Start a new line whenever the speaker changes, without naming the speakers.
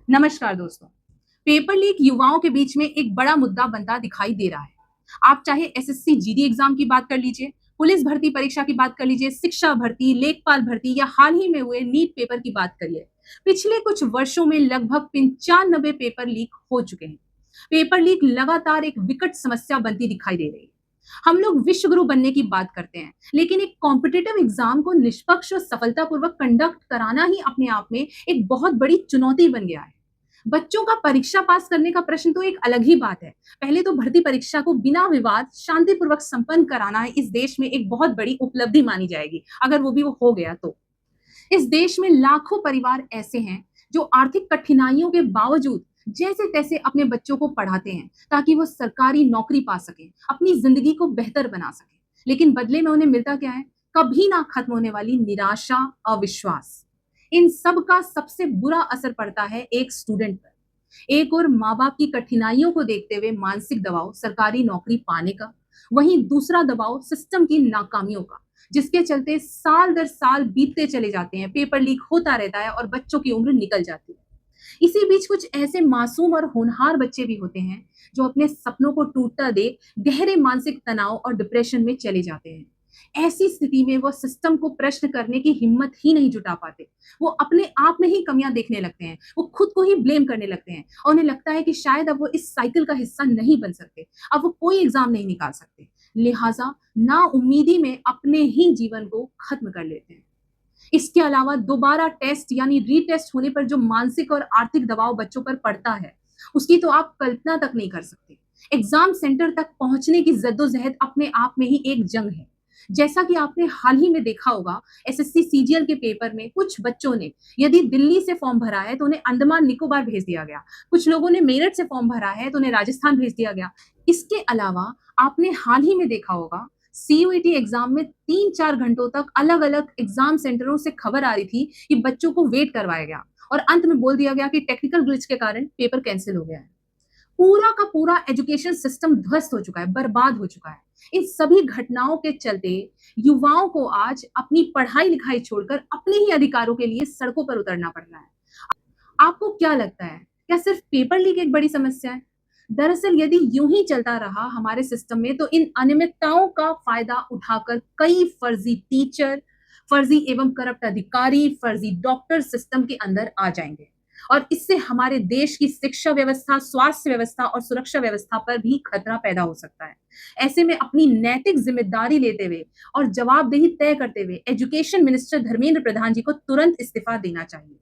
नमस्कार दोस्तों। Paper leak युवाओं के बीच में एक बड़ा मुद्दा बनता दिखाई दे रहा है। आप चाहे एसएससी जीडी एग्जाम की बात कर लीजिए, पुलिस भर्ती परीक्षा की बात कर लीजिए, शिक्षा भर्ती, लेखपाल भर्ती या हाल ही में हुए नीट पेपर की बात करिए। पिछले कुछ वर्षों में लगभग 95 पेपर लीक हो चुके हैं। पेपर लीक लगातार एक विकट समस्या बनती दिखाई दे रही है। हम लोग विश्व गुरु बनने की बात करते हैं, लेकिन एक कॉम्पिटिटिव एग्जाम को निष्पक्ष और सफलतापूर्वक कंडक्ट कराना ही अपने आप में एक बहुत बड़ी चुनौती बन गया है। बच्चों का परीक्षा पास करने का प्रश्न तो एक अलग ही बात है। पहले तो भर्ती परीक्षा को बिना विवाद शांतिपूर्वक संपन्न कराना इस देश में एक बहुत बड़ी उपलब्धि मानी जाएगी, अगर वो भी वो हो गया तो। इस देश में लाखों परिवार ऐसे हैं जो आर्थिक कठिनाइयों के बावजूद जैसे तैसे अपने बच्चों को पढ़ाते हैं ताकि वो सरकारी नौकरी पा सके, अपनी जिंदगी को बेहतर बना सके। लेकिन बदले में उन्हें मिलता क्या है? कभी ना खत्म होने वाली निराशा, अविश्वास। इन सब का सबसे बुरा असर पड़ता है एक स्टूडेंट पर। एक और माँ बाप की कठिनाइयों को देखते हुए मानसिक दबाव सरकारी नौकरी पाने का, वहीं दूसरा दबाव सिस्टम की नाकामियों का, जिसके चलते साल दर साल बीतते चले जाते हैं, पेपर लीक होता रहता है और बच्चों की उम्र निकल जाती है। इसी बीच कुछ ऐसे मासूम और होनहार बच्चे भी होते हैं जो अपने सपनों को टूटता देख गहरे मानसिक तनाव और डिप्रेशन में चले जाते हैं। ऐसी स्थिति में वो सिस्टम को प्रश्न करने की हिम्मत ही नहीं जुटा पाते। वो अपने आप में ही कमियां देखने लगते हैं, वो खुद को ही ब्लेम करने लगते हैं और उन्हें लगता है कि शायद अब वो इस साइकिल का हिस्सा नहीं बन सकते, अब वो कोई एग्जाम नहीं निकाल सकते। लिहाजा ना उम्मीदी में अपने ही जीवन को खत्म कर लेते हैं। इसके अलावा दोबारा टेस्ट यानी रीटेस्ट होने पर जो मानसिक और आर्थिक दबाव बच्चों पर पड़ता है, उसकी तो आप कल्पना तक नहीं कर सकते। एग्जाम सेंटर तक पहुंचने की जद्दोजहद अपने आप में ही एक जंग है। जैसा कि आपने हाल ही में देखा होगा, एसएससी सीजीएल के पेपर में कुछ बच्चों ने यदि दिल्ली से फॉर्म भरा है तो उन्हें अंडमान निकोबार भेज दिया गया, कुछ लोगों ने मेरठ से फॉर्म भरा है तो उन्हें राजस्थान भेज दिया गया। इसके अलावा आपने हाल ही में देखा होगा, सीयूईटी एग्जाम में 3-4 घंटों तक अलग अलग एग्जाम सेंटरों से खबर आ रही थी कि बच्चों को वेट करवाया गया और अंत में बोल दिया गया कि टेक्निकल ग्लिच के कारण पेपर कैंसिल हो गया है। पूरा का पूरा एजुकेशन सिस्टम ध्वस्त हो चुका है, बर्बाद हो चुका है। इन सभी घटनाओं के चलते युवाओं को आज अपनी पढ़ाई लिखाई छोड़कर अपने ही अधिकारों के लिए सड़कों पर उतरना पड़ रहा है। आपको क्या लगता है, क्या सिर्फ पेपर लीक एक बड़ी समस्या है? दरअसल यदि यूं ही चलता रहा हमारे सिस्टम में तो इन अनियमितताओं का फायदा उठाकर कई फर्जी टीचर, फर्जी एवं करप्ट अधिकारी, फर्जी डॉक्टर सिस्टम के अंदर आ जाएंगे और इससे हमारे देश की शिक्षा व्यवस्था, स्वास्थ्य व्यवस्था और सुरक्षा व्यवस्था पर भी खतरा पैदा हो सकता है। ऐसे में अपनी नैतिक जिम्मेदारी लेते हुए और जवाबदेही तय करते हुए एजुकेशन मिनिस्टर धर्मेंद्र प्रधान जी को तुरंत इस्तीफा देना चाहिए।